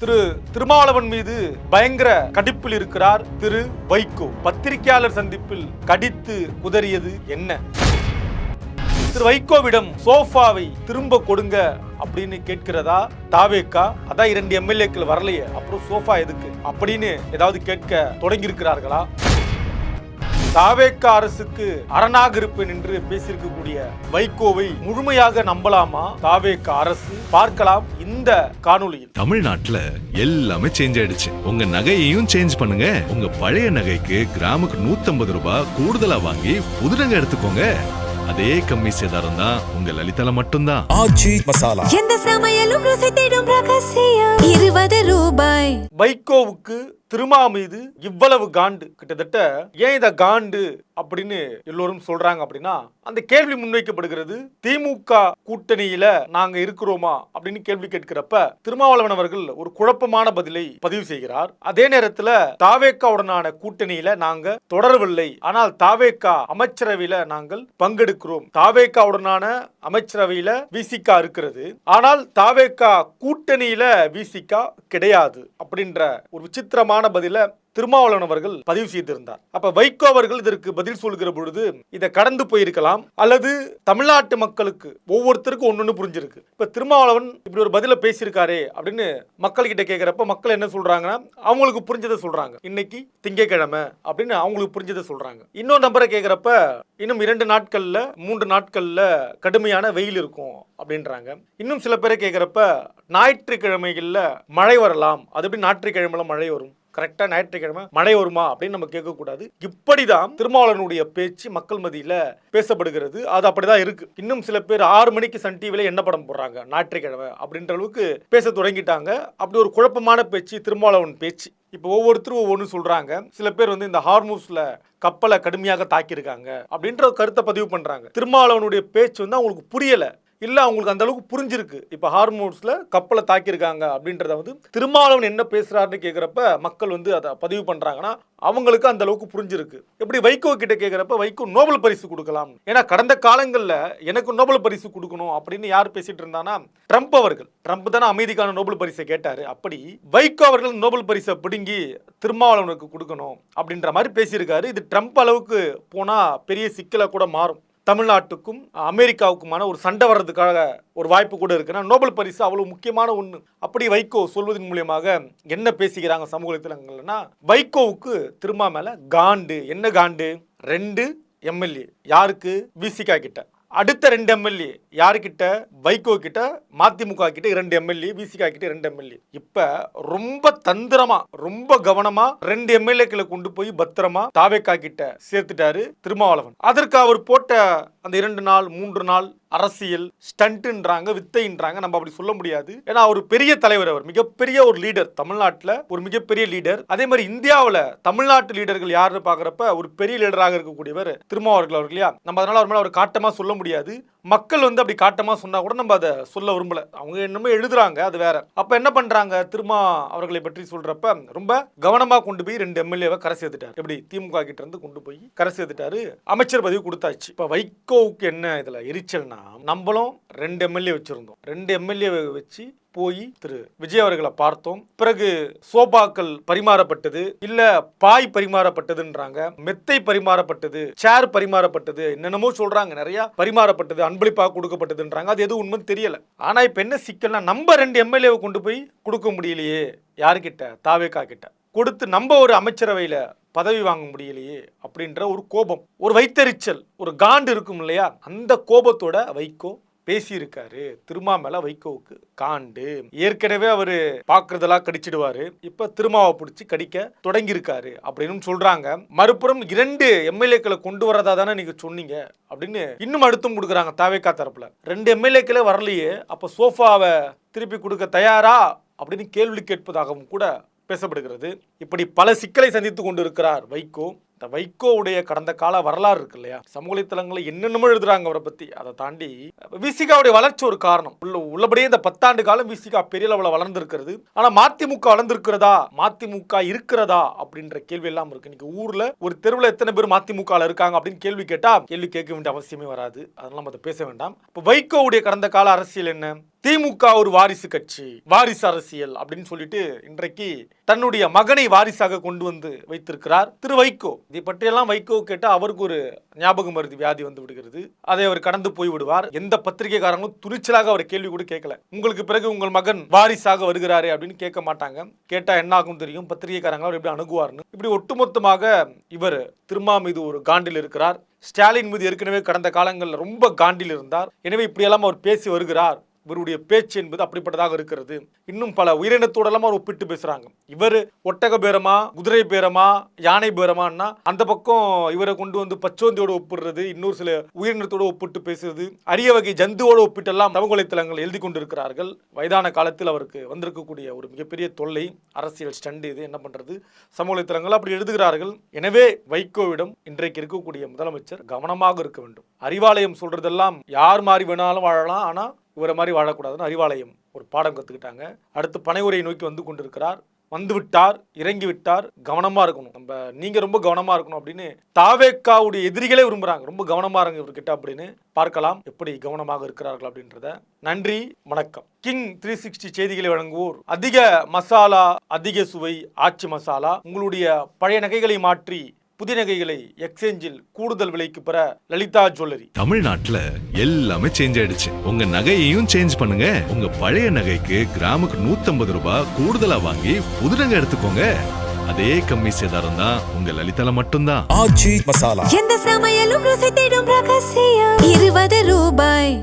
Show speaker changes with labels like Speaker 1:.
Speaker 1: திரு திருமாவளவன் மீது பயங்கர கடிப்பில் இருக்கிறார் திரு வைகோ. பத்திரிகையாளர் சந்திப்பில் கடித்து குதறியது என்ன? திரு வைகோவிடம் சோஃபாவை திரும்ப கொடுங்க அப்படின்னு கேட்கிறதா தாவேக்கா? அதான் 2 எம்எல்ஏக்கள் வரலையே, அப்புறம் சோஃபா எதுக்கு அப்படின்னு ஏதாவது கேட்க தொடங்கி இருக்கிறார்களா? தாவேக்கா அரசுக்கு அரணாக இருப்பேன் என்று பேசியிருக்கக்கூடிய வைகோவை முழுமையாக நம்பலாமா தாவேக்கா அரசு? பார்க்கலாம் இந்த காணொளியில்.
Speaker 2: தமிழ்நாட்டுல எல்லாமே சேஞ்ச் ஆயிடுச்சு. உங்க நகையையும் சேஞ்ச் பண்ணுங்க. உங்க பழைய நகைக்கு கிராமுக்கு 150 ரூபாய் கூடுதலா வாங்கி புது நகை எடுத்துக்கோங்க. அதே கம்மி சேதாரம் தான் உங்க லலிதால மட்டும்தான். ஆச்சி மசாலா,
Speaker 3: எந்த சமையலும் ருசி தேடும் ரகசியம் 20 ரூபாய்.
Speaker 1: வைகோவுக்கு திருமா மீது இவ்வளவு காண்டு, கிட்டத்தட்ட ஏன் இத காண்டு அப்படின்னு எல்லோரும் சொல்றாங்க அப்படின்னா, அந்த கேள்வி முன்வைக்கப்படுகிறது. திமுக கூட்டணியில நாங்க இருக்கிறோமா அப்படின்னு கேள்வி கேட்கிறப்ப திருமாவளவன் அவர்கள் ஒரு குழப்பமான பதிலை பதிவு செய்கிறார். அதே நேரத்துல தாவேக்காவுடனான கூட்டணியில நாங்க தொடரவில்லை, ஆனால் தாவேக்கா அமைச்சரவையில நாங்கள் பங்கெடுக்கிறோம். தாவேக்காவுடனான அமைச்சரவையில விசிகா இருக்கிறது, ஆனால் தாவேக்கா கூட்டணியில விசிகா கிடையாது அப்படின்ற ஒரு விசித்திரமான பதில திருமாவளவன் அவர்கள் பதிவு செய்திருந்தார். அப்ப வைகோ அவர்கள் இதற்கு பதில் சொல்கிற பொழுது இதை கடந்து போயிருக்கலாம், அல்லது தமிழ்நாட்டு மக்களுக்கு ஒவ்வொருத்தருக்கும் ஒன்னொன்னு புரிஞ்சிருக்கு. இப்ப திருமாவளவன் இப்படி ஒரு பதில பேசியிருக்காரே அப்படின்னு மக்கள் கிட்ட கேட்கிறப்ப மக்கள் என்ன சொல்றாங்கன்னா, அவங்களுக்கு புரிஞ்சதை சொல்றாங்க. இன்னைக்கு திங்கட்கிழமை அப்படின்னு அவங்களுக்கு புரிஞ்சதை சொல்றாங்க. இன்னொரு நம்பரை கேட்கிறப்ப இன்னும் 2 நாட்கள்ல 3 நாட்கள்ல கடுமையான வெயில் இருக்கும் அப்படின்றாங்க. இன்னும் சில பேரை கேட்கிறப்ப ஞாயிற்றுக்கிழமைகள்ல மழை வரலாம். அது எப்படி ஞாயிற்றுக்கிழமையில மழை வரும்? கரெக்டா ஞாயிற்றுக்கிழமை மழை வருமா அப்படின்னு நம்ம கேட்கக்கூடாது. இப்படிதான் திருமாவளவனுடைய பேச்சு மக்கள் மத்தியில பேசப்படுகிறது. அது அப்படிதான் இருக்கு. இன்னும் சில பேர் 6 மணிக்கு சன் டிவில என்ன படம் போடுறாங்க ஞாயிற்றுக்கிழமை அப்படின்ற அளவுக்கு பேச தொடங்கிட்டாங்க. அப்படி ஒரு குழப்பமான பேச்சு திருமாவளவன் பேச்சு. இப்போ ஒவ்வொருத்தரும் ஒவ்வொன்று சொல்றாங்க. சில பேர் இந்த ஹார்மூஸ்ல கப்பலை கடுமையாக தாக்கியிருக்காங்க அப்படின்ற கருத்தை பதிவு பண்றாங்க. திருமாவளவனுடைய பேச்சு அவங்களுக்கு புரியல, இல்ல அவங்களுக்கு அந்த அளவுக்கு புரிஞ்சிருக்கு. இப்ப ஹார்மோன்ஸ்ல கப்பலை தாக்கியிருக்காங்க அப்படின்றத திருமாவளவன் என்ன பேசுறாருன்னு கேட்கிறப்ப மக்கள் அதை பதிவு பண்றாங்கன்னா அவங்களுக்கு அந்த அளவுக்கு புரிஞ்சிருக்கு. எப்படி வைகோ கிட்ட கேட்கிறப்ப வைகோ நோபல் பரிசு கொடுக்கலாம், ஏன்னா கடந்த காலங்கள்ல எனக்கு நோபல் பரிசு கொடுக்கணும் அப்படின்னு யார் பேசிட்டு இருந்தானா, ட்ரம்ப் அவர்கள். ட்ரம்ப் தானே அமைதிக்கான நோபல் பரிசை கேட்டாரு. அப்படி வைகோ அவர்கள் நோபல் பரிசை பிடுங்கி திருமாவளவனுக்கு கொடுக்கணும் அப்படின்ற மாதிரி பேசியிருக்காரு. இது ட்ரம்ப் அளவுக்கு போனா பெரிய சிக்கலை கூட மாறும். தமிழ்நாட்டுக்கும் அமெரிக்காவுக்குமான ஒரு சண்டை வர்றதுக்காக ஒரு வாய்ப்பு கூட இருக்குன்னா நோபல் பரிசு அவ்வளவு முக்கியமான ஒண்ணு. அப்படி வைகோ சொல்வதன் மூலியமாக என்ன பேசிக்கிறாங்க சமூக வலைத்தளங்கள்னா, வைகோவுக்கு திருமா மேல காண்டு. என்ன காண்டு? 2 எம்எல்ஏ யாருக்கு? விசிகா கிட்ட. அடுத்த 2 எம்எல்ஏ யாருக்கிட்ட? வைகோ கிட்ட. மதிமுக கிட்ட 2 எம்எல்ஏ, விசிகா கிட்ட 2 எம்எல்ஏ. இப்ப ரொம்ப தந்திரமா ரொம்ப கவனமா 2 எம்எல்ஏக்களை கொண்டு போய் பத்திரமா தாவேக்கா கிட்ட சேர்த்துட்டாரு திருமாவளவன். அதற்கு அவர் போட்ட அந்த 2 நாள் 3 நாள் அரசியல் ஸ்டண்ட்ன்றாங்க, வித்தைன்றாங்க. நம்ம அப்படி சொல்ல முடியாது. ஏன்னா அவர் பெரிய தலைவர், அவர் மிகப்பெரிய ஒரு லீடர், தமிழ்நாட்டில் ஒரு மிகப்பெரிய லீடர். அதே மாதிரி இந்தியாவில் தமிழ்நாட்டு லீடர்கள் யாருன்னு பார்க்குறப்ப ஒரு பெரிய லீடராக இருக்கக்கூடியவர் திருமாவளவன் அவர்கள் இல்லையா? நம்ம அதனால அவர் மேலே அவர் காட்டமாக சொல்ல முடியாது. மக்கள் அப்படி காட்டமா சொன்னா கூட நம்ம அதை சொல்ல விரும்பல. அவங்க என்னமோ எழுதுறாங்க, அது வேற. அப்ப என்ன பண்றாங்க, திருமா அவர்களை பற்றி சொல்றப்ப ரொம்ப கவனமா கொண்டு போய் 2 எம்எல்ஏவை கரை சேர்த்துட்டாரு. எப்படி திமுக கிட்ட இருந்து கொண்டு போய் கரை சேர்த்துட்டாரு, அமைச்சர் பதவி கொடுத்தாச்சு. இப்ப வைகோவுக்கு என்ன இதுல எரிச்சல்னா, நம்மளும் 2 எம்எல்ஏ வச்சிருந்தோம். 2 எம்எல்ஏ வச்சு போய் திரு விஜய் அவர்களை பார்த்தோம். பிறகு சோபாக்கள் பரிமாறப்பட்டது, இல்ல பாய் பரிமாறப்பட்டதுன்றாங்க, மெத்தை பரிமாறப்பட்டது, சேர் பரிமாறப்பட்டது, என்னென்னமோ சொல்றாங்க, நிறைய பரிமாறப்பட்டது, அன்பளிப்பாக கொடுக்கப்பட்டதுன்றாங்க. அது எதுவும் உண்மைன்னு தெரியல. ஆனா இப்ப என்ன சிக்கல்னா, நம்ம 2 எம்எல்ஏவை கொண்டு போய் கொடுக்க முடியலையே. யாருக்கிட்ட? தாவேக்கா கிட்ட கொடுத்து நம்ம ஒரு அமைச்சரவையில பதவி வாங்க முடியலையே அப்படின்ற ஒரு கோபம், ஒரு வைத்தறிச்சல், ஒரு காண்டு இருக்கும் இல்லையா? அந்த கோபத்தோட வைகோ பேசியிருக்காரு. திருமா மேல வைகோவுக்கு காண்டு. ஏற்கனவே அவரு பாக்குறதெல்லாம் கடிச்சிடுவாரு, இப்ப திருமாவை பிடிச்சி கடிக்க தொடங்கி இருக்காரு அப்படின்னு சொல்றாங்க. மறுபுறம் 2 எம்எல்ஏக்களை கொண்டு வரதா தானே நீங்க சொன்னீங்க அப்படின்னு இன்னும் அழுத்தம் கொடுக்குறாங்க தாவேக்கா தரப்புல. 2 எம்எல்ஏக்களே வரலையே, அப்ப சோஃபாவை திருப்பி கொடுக்க தயாரா அப்படின்னு கேள்வி கேட்பதாகவும் கூட பேசப்படுகிறது. இப்படி பல சிக்கலை சந்தித்து கொண்டு இருக்கிறார் வைகோ. இந்த வைகோவுடைய கடந்த கால வரலாறு இருக்கு இல்லையா, சமூக வலைத்தளங்களில் என்னென்னமோ எழுதுறாங்க அவரை பத்தி. அதை தாண்டி விசிகாவுடைய வளர்ச்சி ஒரு காரணம். உள்ளபடியே இந்த 10 ஆண்டு காலம் விசிகா பெரிய அளவில் வளர்ந்திருக்கிறது. ஆனா மதிமுக வளர்ந்திருக்கிறதா, மதிமுக இருக்கிறதா அப்படின்ற கேள்வி எல்லாம் இருக்கு. இன்னைக்கு ஊர்ல ஒரு தெருவில் எத்தனை பேர் மதிமுக இருக்காங்க அப்படின்னு கேள்வி கேட்டா கேள்வி கேட்க வேண்டிய அவசியமே வராது. அதனால நம்ம அதை பேச வேண்டாம். இப்போ வைகோவுடைய கடந்த கால அரசியல் என்ன, திமுக ஒரு வாரிசு கட்சி, வாரிசு அரசியல் அப்படின்னு சொல்லிட்டு இன்றைக்கு தன்னுடைய மகனை வாரிசாக கொண்டு வந்து வைத்திருக்கிறார் திரு வைகோ. இதை பற்றியெல்லாம் வைகோ கேட்டால் அவருக்கு ஒரு ஞாபக மருதி வியாதி வந்து விடுகிறது. அதை அவர் கடந்து போய் விடுவார். எந்த பத்திரிகைக்காரங்களும் துணிச்சலாக அவர் கேள்வி கூட கேட்கல. உங்களுக்கு பிறகு உங்கள் மகன் வாரிசாக வருகிறாரே அப்படின்னு கேட்க மாட்டாங்க. கேட்டா என்ன ஆகும் தெரியும், பத்திரிகைக்காரங்க அவர் எப்படி அணுகுவார்னு. இப்படி ஒட்டுமொத்தமாக இவர் திருமா மீது ஒரு காண்டில் இருக்கிறார். ஸ்டாலின் மீது ஏற்கனவே கடந்த காலங்களில் ரொம்ப காண்டில் இருந்தார். எனவே இப்படியெல்லாம் அவர் பேசி வருகிறார். இவருடைய பேச்சு என்பது அப்படிப்பட்டதாக இருக்கிறது. இன்னும் பல உயிரினத்தோடெல்லாம் அவர் ஒப்பிட்டு பேசுறாங்க. இவர் ஒட்டக பேரமா, குதிரை பேரமா, யானை பேரமான்னா அந்த பக்கம் இவரை கொண்டு வந்து பச்சோந்தியோட ஒப்பிடுறது, இன்னொரு சில உயிரினத்தோட ஒப்பிட்டு பேசுறது, அரிய வகை ஜந்துவோட ஒப்பிட்டெல்லாம் சமூக வலைத்தளங்கள் எழுதி கொண்டிருக்கிறார்கள். வயதான காலத்தில் அவருக்கு வந்திருக்கக்கூடிய ஒரு மிகப்பெரிய தொல்லை, அரசியல் ஸ்டண்ட். இது என்ன பண்றது, சமூக வலைத்தளங்கள் அப்படி எழுதுகிறார்கள். எனவே வைகோவிடம் இன்றைக்கு இருக்கக்கூடிய முதலமைச்சர் கவனமாக இருக்க வேண்டும். அறிவாலயம் சொல்றதெல்லாம் யார் மாதிரி வேணாலும் வாழலாம், ஆனா இவரை மாதிரி வாழக்கூடாதுன்னு அறிவாலயம் ஒரு பாடம் கற்றுக்கிட்டாங்க. அடுத்து பனையுரையை நோக்கி வந்து கொண்டிருக்கிறார். வந்து விட்டார், இறங்கி விட்டார். கவனமா இருக்கணும். நீங்க ரொம்ப கவனமா இருக்கணும் அப்படின்னு தாவேக்காவுடைய எதிரிகளே விரும்புறாங்க. ரொம்ப கவனமா இருங்க இவர்கிட்ட அப்படின்னு. பார்க்கலாம் எப்படி கவனமாக இருக்கிறார்கள் அப்படின்றத. நன்றி, வணக்கம். கிங் 360 செய்திகளை வழங்குவோர் அதிக மசாலா, அதிக சுவை, ஆச்சி மசாலா. உங்களுடைய பழைய நகைகளை மாற்றி புதிய நகைகளை எக்ஸ்சேஞ்சில் கூடுதல் விலைக்கு பெற லலிதா ஜுவல்லரி.
Speaker 2: தமிழ்நாட்டுல எல்லாமே சேஞ்ச் ஆயிடுச்சு. உங்க நகையையும் சேஞ்ச் பண்ணுங்க. உங்க பழைய நகைக்கு கிராமுக்கு 150 ரூபாய் கூடுதலா வாங்கி புது நகை எடுத்துக்கோங்க. அதே கம்மி சேதாரம் தான் உங்க லலிதால மட்டும்தான்.
Speaker 3: எந்த சமையலும் ருசி தேடும் ரகசியம் 20 ரூபாய்.